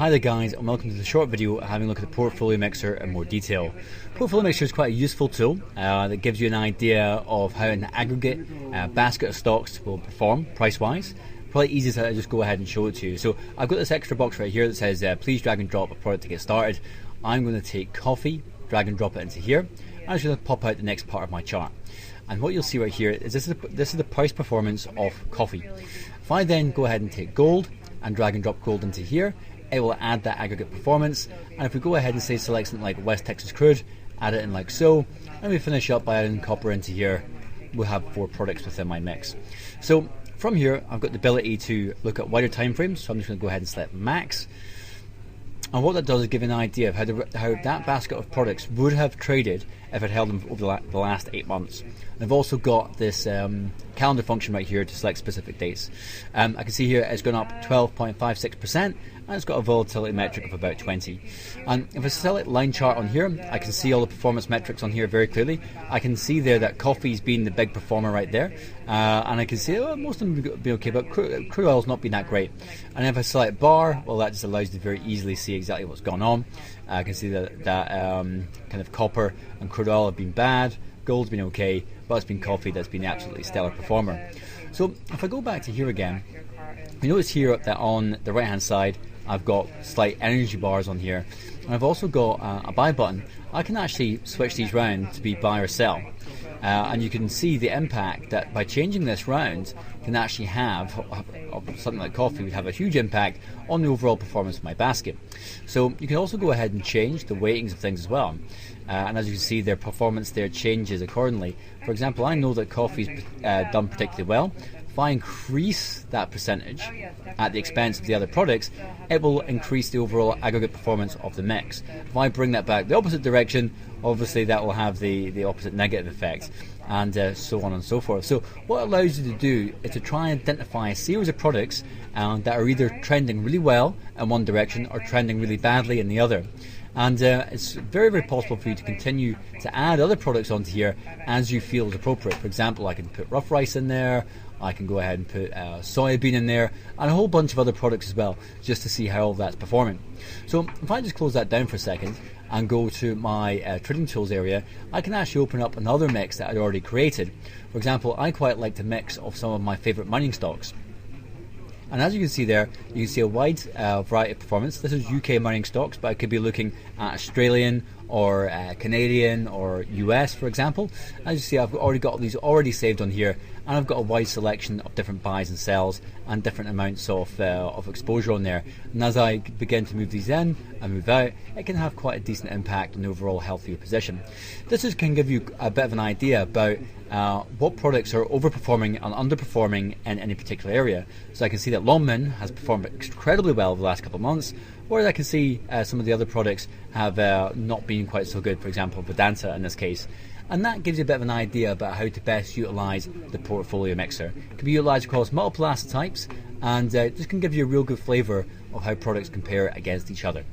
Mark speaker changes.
Speaker 1: Hi there guys, and welcome to the short video having a look at the Portfolio Mixer in more detail. Portfolio Mixer is quite a useful tool that gives you an idea of how an aggregate basket of stocks will perform price-wise. Probably easiest to just go ahead and show it to you. So I've got this extra box right here that says please drag and drop a product to get started. I'm going to take coffee, drag and drop it into here. I'm just going to pop out the next part of my chart. And what you'll see right here is this is the price performance of coffee. If I then go ahead and take gold and drag and drop gold into here, it will add that aggregate performance. And if we go ahead and say select something like West Texas crude, add it in like so, and we finish up by adding copper into here, we'll have 4 products within my mix. So from here, I've got the ability to look at wider time frames, so I'm just going to go ahead and select max. And what that does is give an idea of how that basket of products would have traded if it held them over the last 8 months. And I've also got this calendar function right here to select specific dates. I can see here it's gone up 12.56%, and it's got a volatility metric of about 20. And if I select line chart on here, I can see all the performance metrics on here very clearly. I can see there that coffee's been the big performer right there, and I can see most of them have been okay, but crude oil's not been that great. And if I select bar, well, that just allows you to very easily see exactly what's gone on. I can see that kind of copper and crude oil have been bad, gold's been okay, but it's been coffee that's been the absolutely stellar performer. So if I go back to here again, you notice here that on the right hand side I've got slight energy bars on here, and I've also got a buy button. I can actually switch these round to be buy or sell, and you can see the impact that by changing this round can actually have something like coffee would have a huge impact on the overall performance of my basket. So you can also go ahead and change the weightings of things as well, and as you can see, their performance there changes accordingly. For example, I know that coffee's done particularly well. If I increase that percentage at the expense of the other products, it will increase the overall aggregate performance of the mix. If I bring that back the opposite direction, obviously that will have the opposite negative effect, and so on and so forth. So what it allows you to do is to try and identify a series of products that are either trending really well in one direction or trending really badly in the other. And it's very, very possible for you to continue to add other products onto here as you feel is appropriate. For example, I can put rough rice in there, I can go ahead and put soybean in there, and a whole bunch of other products as well, just to see how all that's performing. So if I just close that down for a second and go to my trading tools area, I can actually open up another mix that I'd already created. For example, I quite like to mix of some of my favorite mining stocks. And as you can see there, you can see a wide variety of performance. This is UK mining stocks, but I could be looking at Australian or Canadian or US, for example. As you see, I've already got these already saved on here, and I've got a wide selection of different buys and sells and different amounts of exposure on there. And as I begin to move these in and move out, it can have quite a decent impact on the overall health of your position. This can give you a bit of an idea about what products are overperforming and underperforming in any particular area. So I can see that Longman has performed incredibly well over the last couple of months, whereas I can see some of the other products have not been quite so good, for example Vedanta in this case. And that gives you a bit of an idea about how to best utilise the Portfolio Mixer. It can be utilised across multiple asset types, and just can give you a real good flavour of how products compare against each other.